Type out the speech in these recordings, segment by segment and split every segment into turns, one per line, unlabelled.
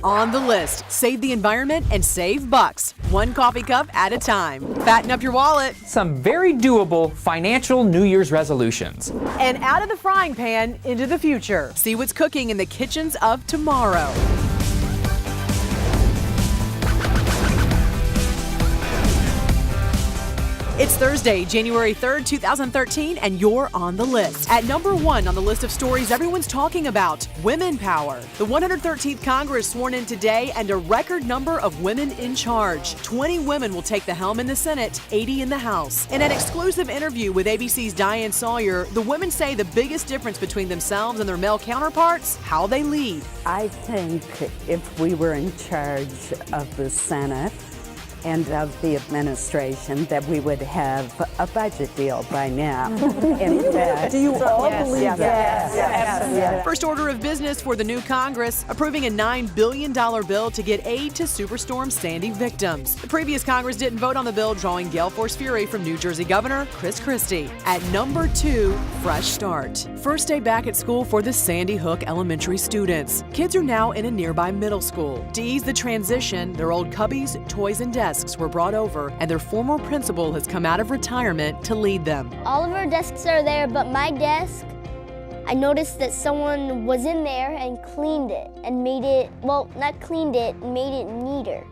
On the list, save the environment and save bucks. One coffee cup at a time. Fatten up your wallet.
Some very doable financial New Year's resolutions.
And out of the frying pan into the future. See what's cooking in the kitchens of tomorrow. It's Thursday, January 3rd, 2013, and you're on the list. At number 1 on the list of stories everyone's talking about, women power. The 113th Congress sworn in today and a record number of women in charge. 20 women will take the helm in the Senate, 80 in the House. In an exclusive interview with ABC's Diane Sawyer, the women say the biggest difference between themselves and their male counterparts, how they lead.
I think if we were in charge of the Senate and of the administration, that we would have a budget deal by now. In fact,
do you all believe that?
Yes.
First order of business for the new Congress, approving a $9 billion bill to get aid to Superstorm Sandy victims. The previous Congress didn't vote on the bill, drawing gale force fury from New Jersey Governor Chris Christie. At number 2, fresh start. First day back at school for the Sandy Hook Elementary students. Kids are now in a nearby middle school. To ease the transition, their old cubbies, toys, and desks were brought over, and their former principal has come out of retirement to lead them.
All of our desks are there, but my desk, I noticed that someone was in there and cleaned it and made it, well, not cleaned it, made it neater.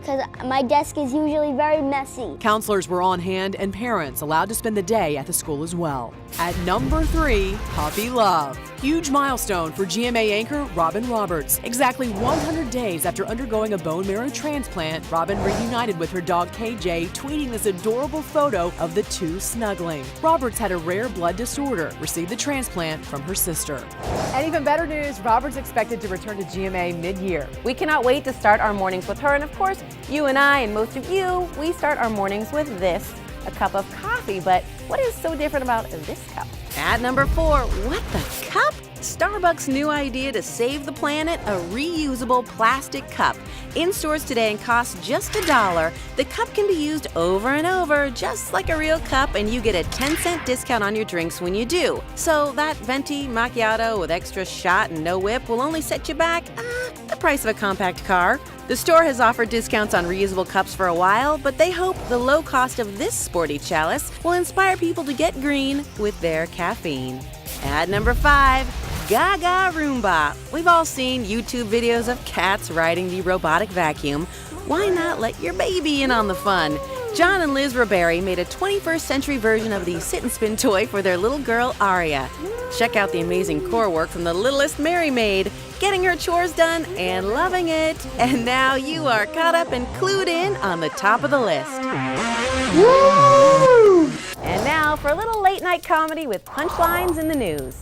Because my desk is usually very messy.
Counselors were on hand and parents allowed to spend the day at the school as well. At number 3, puppy love. Huge milestone for GMA anchor Robin Roberts. Exactly 100 days after undergoing a bone marrow transplant, Robin reunited with her dog KJ, tweeting this adorable photo of the two snuggling. Roberts had a rare blood disorder, received the transplant from her sister. And even better news, Roberts expected to return to GMA mid-year.
We cannot wait to start our mornings with her, and of course, you and I and most of you, we start our mornings with this, a cup of coffee. But what is so different about this cup? At number 4, what the cup? Starbucks' new idea to save the planet, a reusable plastic cup. In stores today and costs just $1, the cup can be used over and over, just like a real cup, and you get a 10-cent discount on your drinks when you do. So that venti macchiato with extra shot and no whip will only set you back the price of a compact car. The store has offered discounts on reusable cups for a while, but they hope the low cost of this sporty chalice will inspire people to get green with their caffeine. At number 5, Gaga Roomba. We've all seen YouTube videos of cats riding the robotic vacuum. Why not let your baby in on the fun? John and Liz Roberry made a 21st century version of the sit and spin toy for their little girl Aria. Check out the amazing core work from the littlest Mary Maid, getting her chores done and loving it. And now you are caught up and clued in on the top of the list. Woo! And now for a little late night comedy with punchlines in the news.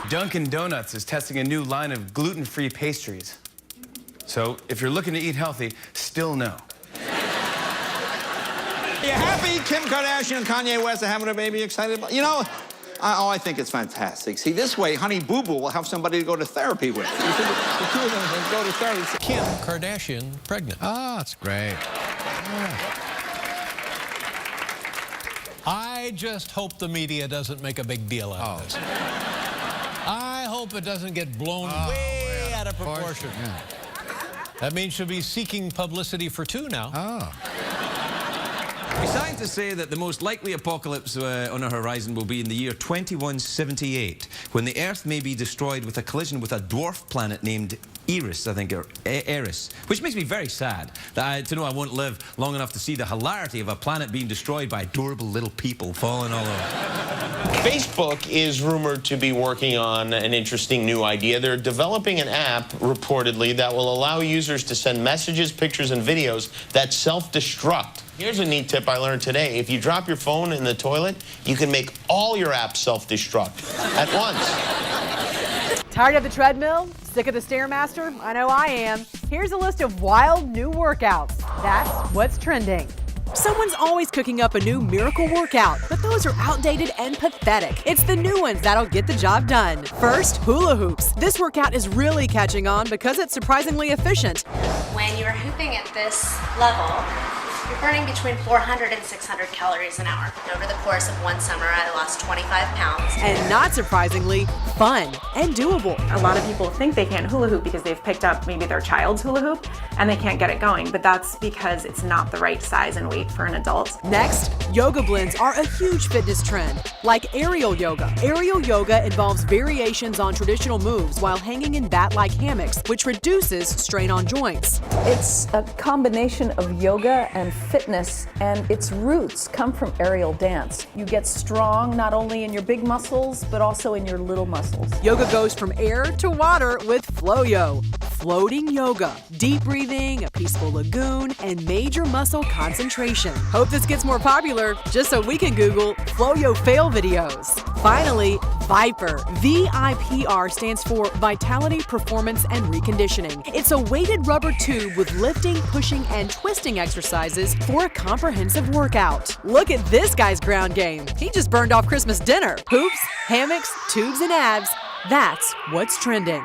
Dunkin' Donuts is testing a new line of gluten-free pastries. So if you're looking to eat healthy, still no.
You happy Kim Kardashian and Kanye West are having a baby? Excited about? You know, I think it's fantastic. See, this way, Honey Boo Boo will have somebody to go to therapy with. You see, the two of them can go to therapy.
Kim Kardashian pregnant. Oh, that's great. I just hope the media doesn't make a big deal out of this. I hope it doesn't get blown way out of proportion.
Yeah.
That means she'll be seeking publicity for 2 now.
Scientists say that the most likely apocalypse on our horizon will be in the year 2178, when the Earth may be destroyed with a collision with a dwarf planet named Eris, I think, or Eris, which makes me very sad to know I won't live long enough to see the hilarity of a planet being destroyed by adorable little people falling all over.
Facebook is rumored to be working on an interesting new idea. They're developing an app, reportedly, that will allow users to send messages, pictures, and videos that self-destruct. Here's a neat tip I learned today. If you drop your phone in the toilet, you can make all your apps self-destruct at once.
Tired of the treadmill? Sick of the Stairmaster? I know I am. Here's a list of wild new workouts. That's what's trending. Someone's always cooking up a new miracle workout, but those are outdated and pathetic. It's the new ones that'll get the job done. First, hula hoops. This workout is really catching on because it's surprisingly efficient.
When you're hooping at this level, You're burning between 400 and 600 calories an hour. Over the course of one summer, I lost 25 pounds.
And not surprisingly, fun and doable.
A lot of people think they can't hula hoop because they've picked up maybe their child's hula hoop and they can't get it going, but that's because it's not the right size and weight for an adult.
Next, yoga blends are a huge fitness trend, like aerial yoga. Aerial yoga involves variations on traditional moves while hanging in bat-like hammocks, which reduces strain on joints.
It's a combination of yoga and fitness, and its roots come from aerial dance. You get strong not only in your big muscles, but also in your little muscles.
Yoga goes from air to water with Floyo. Floating yoga, deep breathing, a peaceful lagoon, and major muscle concentration. Hope this gets more popular, just so we can Google Floyo fail videos. Finally, VIPR. VIPR stands for Vitality, Performance, and Reconditioning. It's a weighted rubber tube with lifting, pushing, and twisting exercises for a comprehensive workout. Look at this guy's ground game. He just burned off Christmas dinner. Hoops, hammocks, tubes, and abs. That's what's trending.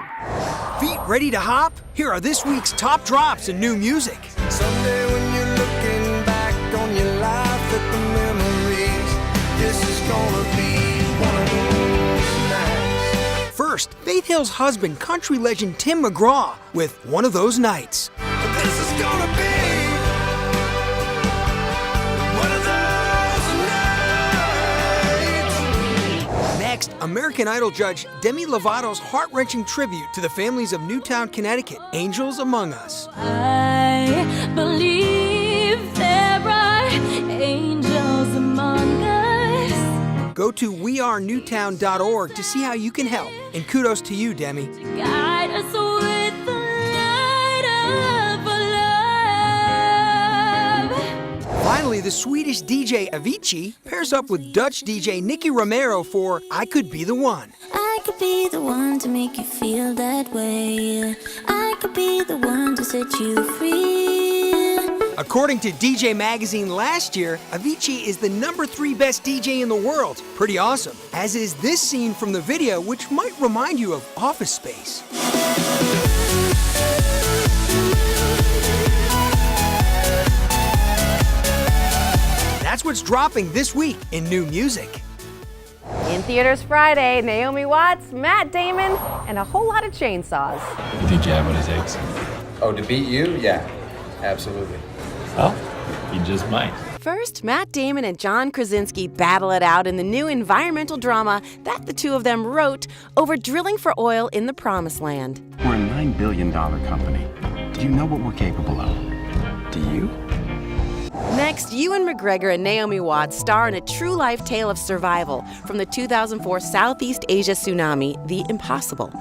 Feet ready to hop? Here are this week's top drops in new music.
Someday when you're looking back on your life at the memories, this is gonna be one of those nights.
First, Faith Hill's husband, country legend Tim McGraw, with One of Those Nights.
This is gonna be one of those nights.
Next, American Idol judge Demi Lovato's heart-wrenching tribute to the families of Newtown, Connecticut, Angels Among Us.
I believe there are angels among us.
Go to wearenewtown.org to see how you can help. And kudos to you, Demi.
Guide us with the light of love.
Finally, the Swedish DJ Avicii pairs up with Dutch DJ Nicky Romero for I Could Be the One.
I could be the one to make you feel that way. I could be the one to set you free.
According to DJ Magazine last year, Avicii is the #3 best DJ in the world. Pretty awesome. As is this scene from the video, which might remind you of Office Space. That's what's dropping this week in new music.
In theaters Friday, Naomi Watts, Matt Damon, and a whole lot of chainsaws.
You think you have what it takes?
Oh, to beat you? Yeah, absolutely.
Well, you just might.
First, Matt Damon and John Krasinski battle it out in the new environmental drama that the two of them wrote over drilling for oil in the Promised Land.
We're a $9 billion company. Do you know what we're capable of? Do you?
Next, Ewan McGregor and Naomi Watts star in a true-life tale of survival from the 2004 Southeast Asia tsunami, The Impossible.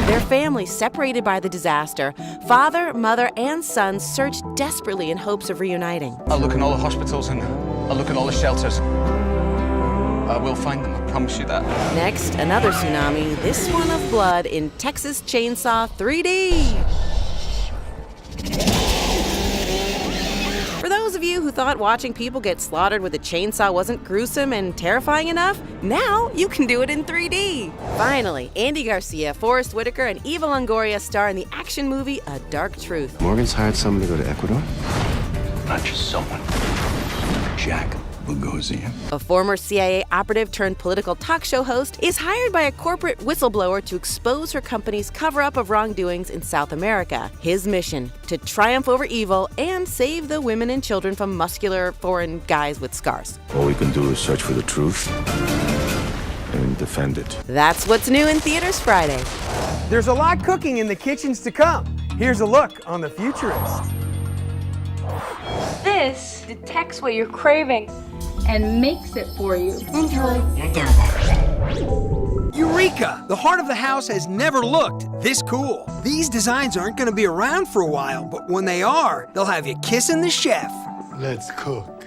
Their family, separated by the disaster, father, mother, and son search desperately in hopes of reuniting.
I'll look in all the hospitals and I'll look in all the shelters. I will find them, I promise you that.
Next, another tsunami, this one of blood in Texas Chainsaw 3D. For those of you who thought watching people get slaughtered with a chainsaw wasn't gruesome and terrifying enough, now you can do it in 3D. Finally, Andy Garcia, Forrest Whitaker, and Eva Longoria star in the action movie A Dark Truth.
Morgan's hired someone to go to Ecuador? Not just someone. Jack Bogosian.
A former CIA operative turned political talk show host is hired by a corporate whistleblower to expose her company's cover-up of wrongdoings in South America. His mission, to triumph over evil and save the women and children from muscular foreign guys with scars.
All we can do is search for the truth and defend it.
That's what's new in theaters Friday.
There's a lot cooking in the kitchens to come. Here's a look on The Futurist.
This detects what you're craving and makes it for you.
Eureka! The heart of the house has never looked this cool. These designs aren't going to be around for a while, but when they are, they'll have you kissing the chef.
Let's cook.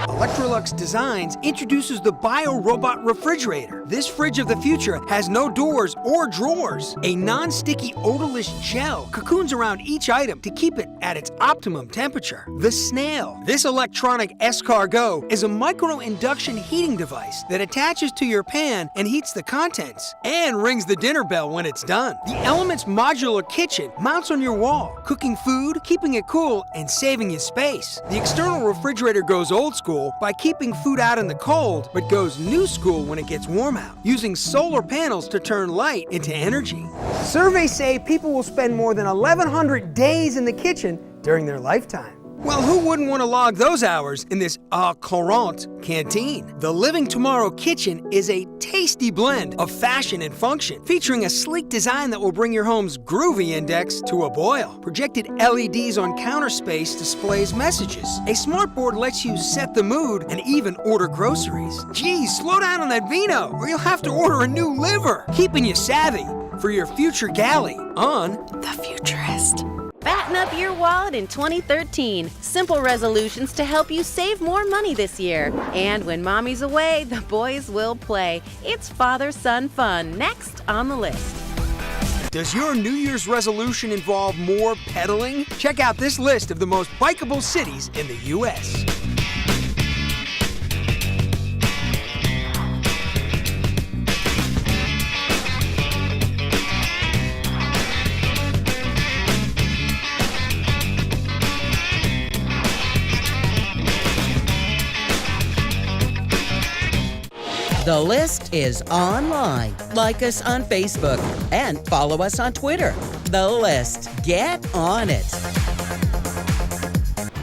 A Electrolux Designs introduces the BioRobot Refrigerator. This fridge of the future has no doors or drawers. A non-sticky, odorless gel cocoons around each item to keep it at its optimum temperature. The Snail. This electronic escargot is a micro-induction heating device that attaches to your pan and heats the contents and rings the dinner bell when it's done. The Elements Modular Kitchen mounts on your wall, cooking food, keeping it cool, and saving you space. The external refrigerator goes old school by keeping food out in the cold, but goes new school when it gets warm out, using solar panels to turn light into energy. Surveys say people will spend more than 1,100 days in the kitchen during their lifetime. Well, who wouldn't want to log those hours in this au courant canteen? The Living Tomorrow Kitchen is a tasty blend of fashion and function, featuring a sleek design that will bring your home's groovy index to a boil. Projected LEDs on counter space displays messages. A smartboard lets you set the mood and even order groceries. Geez, slow down on that vino, or you'll have to order a new liver. Keeping you savvy for your future galley on The Futurist.
Fatten up your wallet in 2013. Simple resolutions to help you save more money this year. And when mommy's away, the boys will play. It's father-son fun, next on the list.
Does your New Year's resolution involve more pedaling? Check out this list of the most bikeable cities in the U.S.
The list is online. Like us on Facebook and follow us on Twitter. The List. Get on it.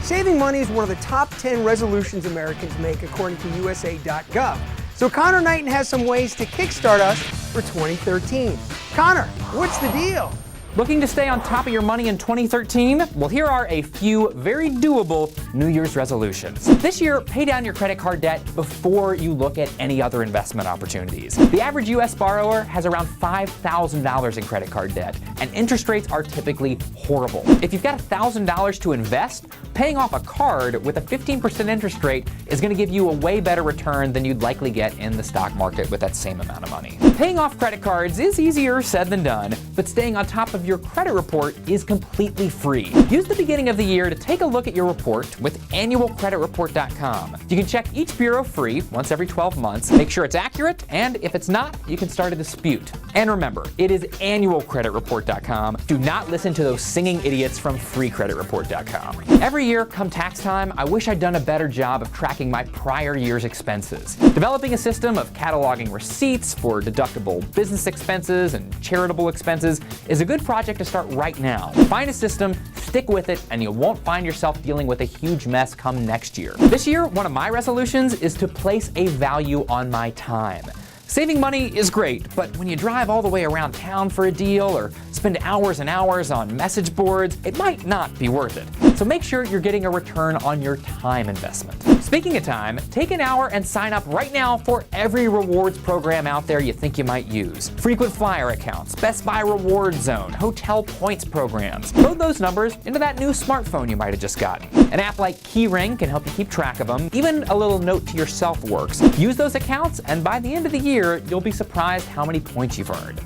Saving money is one of the top 10 resolutions Americans make according to USA.gov. So Connor Knighton has some ways to kickstart us for 2013. Connor, what's the deal?
Looking to stay on top of your money in 2013? Well, here are a few very doable New Year's resolutions. This year, pay down your credit card debt before you look at any other investment opportunities. The average U.S. borrower has around $5,000 in credit card debt, and interest rates are typically horrible. If you've got $1,000 to invest, paying off a card with a 15% interest rate is going to give you a way better return than you'd likely get in the stock market with that same amount of money. Paying off credit cards is easier said than done, but staying on top of your credit report is completely free. Use the beginning of the year to take a look at your report with annualcreditreport.com. You can check each bureau free once every 12 months, make sure it's accurate, and if it's not, you can start a dispute. And remember, it is annualcreditreport.com. Do not listen to those singing idiots from freecreditreport.com. Every year, come tax time, I wish I'd done a better job of tracking my prior year's expenses. Developing a system of cataloging receipts for deductible business expenses and charitable expenses is a good project to start right now. Find a system, stick with it, and you won't find yourself dealing with a huge mess come next year. This year, one of my resolutions is to place a value on my time. Saving money is great, but when you drive all the way around town for a deal or spend hours and hours on message boards, it might not be worth it. So make sure you're getting a return on your time investment. Speaking of time, take an hour and sign up right now for every rewards program out there you think you might use. Frequent flyer accounts, Best Buy Reward Zone, hotel points programs. Load those numbers into that new smartphone you might have just gotten. An app like Keyring can help you keep track of them. Even a little note to yourself works. Use those accounts, and by the end of the year, you'll be surprised how many points you've earned.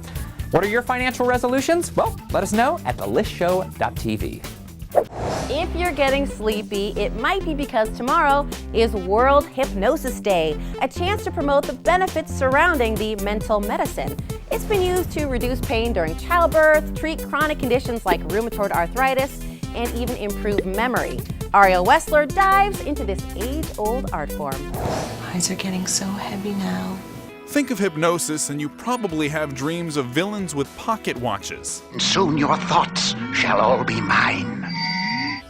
What are your financial resolutions? Well, let us know at thelistshow.tv.
If you're getting sleepy, it might be because tomorrow is World Hypnosis Day, a chance to promote the benefits surrounding the mental medicine. It's been used to reduce pain during childbirth, treat chronic conditions like rheumatoid arthritis, and even improve memory. Ariel Wessler dives into this age-old art form.
Eyes are getting so heavy now.
Think of hypnosis and you probably have dreams of villains with pocket watches.
Soon your thoughts shall all be mine.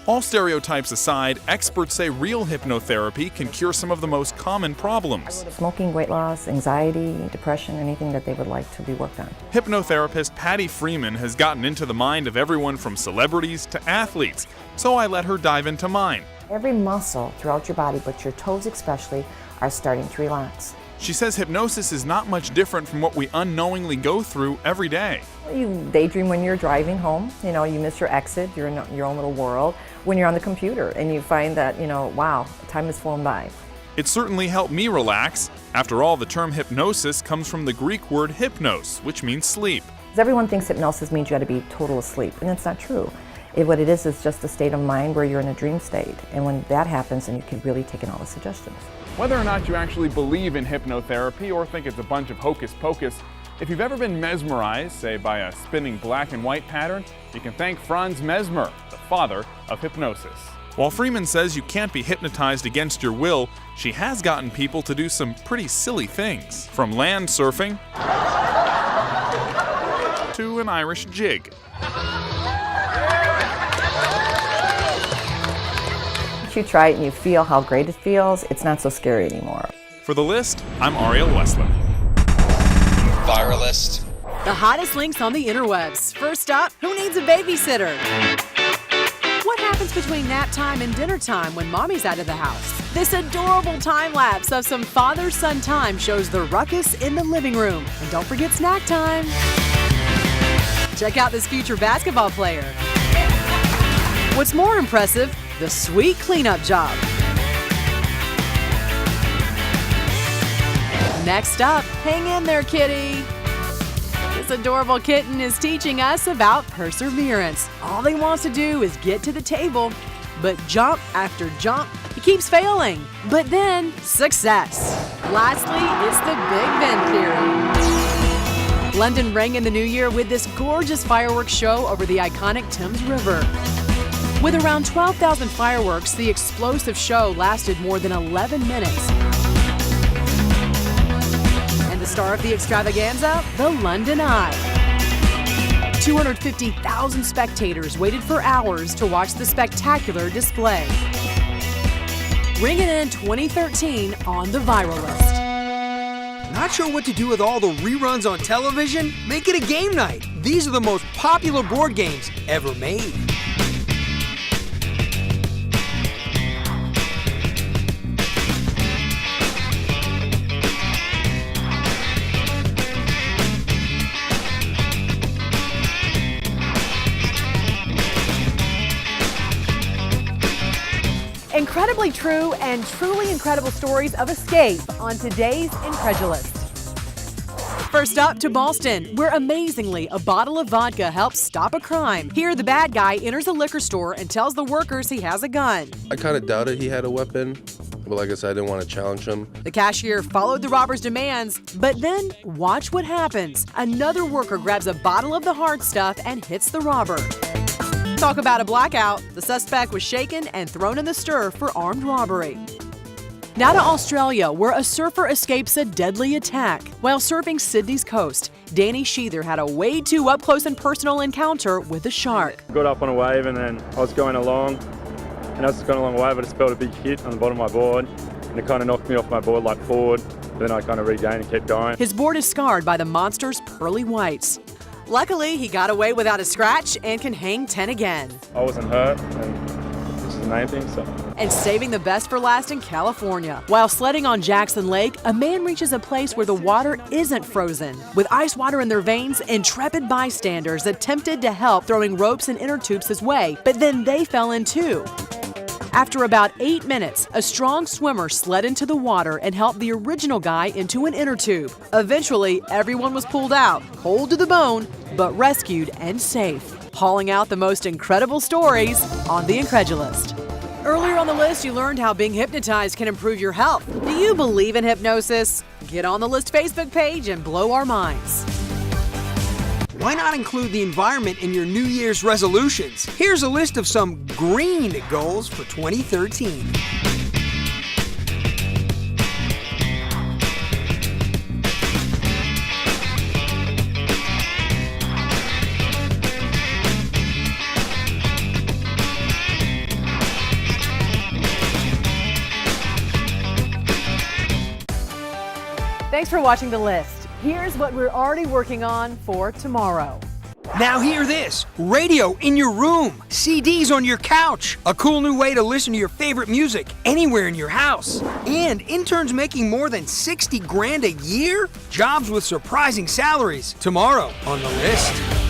All stereotypes aside, experts say real hypnotherapy can cure some of the most common problems.
Smoking, weight loss, anxiety, depression, anything that they would like to be worked on.
Hypnotherapist Patty Freeman has gotten into the mind of everyone from celebrities to athletes, so I let her dive into mine.
Every muscle throughout your body, but your toes especially, are starting to relax.
She says hypnosis is not much different from what we unknowingly go through every day.
You daydream when you're driving home, you miss your exit, you're in your own little world. When you're on the computer and you find that, wow, time has flown by.
It certainly helped me relax. After all, the term hypnosis comes from the Greek word hypnos, which means sleep.
Everyone thinks hypnosis means you got to be total asleep, and it's not true. What it is just a state of mind where you're in a dream state, and when that happens, then you can really take in all the suggestions.
Whether or not you actually believe in hypnotherapy or think it's a bunch of hocus pocus, if you've ever been mesmerized, say by a spinning black and white pattern, you can thank Franz Mesmer, the father of hypnosis. While Freeman says you can't be hypnotized against your will, she has gotten people to do some pretty silly things. From land surfing to an Irish jig.
If you try it and you feel how great it feels, it's not so scary anymore.
For The List, I'm Ariel Westland.
Viralist.
The hottest links on the interwebs. First up, who needs a babysitter? What happens between nap time and dinner time when mommy's out of the house? This adorable time-lapse of some father-son time shows the ruckus in the living room. And don't forget snack time. Check out this future basketball player. What's more impressive, the sweet cleanup job. Next up, hang in there, kitty. This adorable kitten is teaching us about perseverance. All he wants to do is get to the table, but jump after jump, he keeps failing. But then, success. Lastly, it's the Big Ben theory. London rang in the new year with this gorgeous fireworks show over the iconic Thames River. With around 12,000 fireworks, the explosive show lasted more than 11 minutes. The star of the extravaganza, the London Eye. 250,000 spectators waited for hours to watch the spectacular display. Ringing in 2013 on the viral list.
Not sure what to do with all the reruns on television? Make it a game night. These are the most popular board games ever made.
Incredibly true and truly incredible stories of escape on today's Incredulist. First up to Boston, where amazingly a bottle of vodka helps stop a crime. Here, the bad guy enters a liquor store and tells the workers he has a gun.
I kind of doubted he had a weapon, but like I said, I didn't want to challenge him.
The cashier followed the robber's demands, but then watch what happens. Another worker grabs a bottle of the hard stuff and hits the robber. Talk about a blackout. The suspect was shaken and thrown in the stir for armed robbery. Now to Australia, where a surfer escapes a deadly attack. While surfing Sydney's coast, Danny Sheether had a way too up-close and personal encounter with a shark.
Got up on a wave and then I was going along, and as I was going along the wave, I just felt a big hit on the bottom of my board, and it kind of knocked me off my board like forward, but then I kind of regained and kept going.
His board is scarred by the monster's pearly whites. Luckily, he got away without a scratch and can hang 10 again.
I wasn't hurt, and this is the main thing, so.
And saving the best for last in California. While sledding on Jackson Lake, a man reaches a place where the water isn't frozen. With ice water in their veins, intrepid bystanders attempted to help, throwing ropes and inner tubes his way, but then they fell in too. After about 8 minutes, a strong swimmer slid into the water and helped the original guy into an inner tube. Eventually, everyone was pulled out, cold to the bone, but rescued and safe. Hauling out the most incredible stories on The Incredulist. Earlier on the list, you learned how being hypnotized can improve your health. Do you believe in hypnosis? Get on the List Facebook page and blow our minds.
Why not include the environment in your New Year's resolutions? Here's a list of some green goals for 2013.
Thanks for watching The List. Here's what we're already working on for tomorrow.
Now hear this, radio in your room, CDs on your couch, a cool new way to listen to your favorite music anywhere in your house. And interns making more than 60 grand a year? Jobs with surprising salaries tomorrow on The List.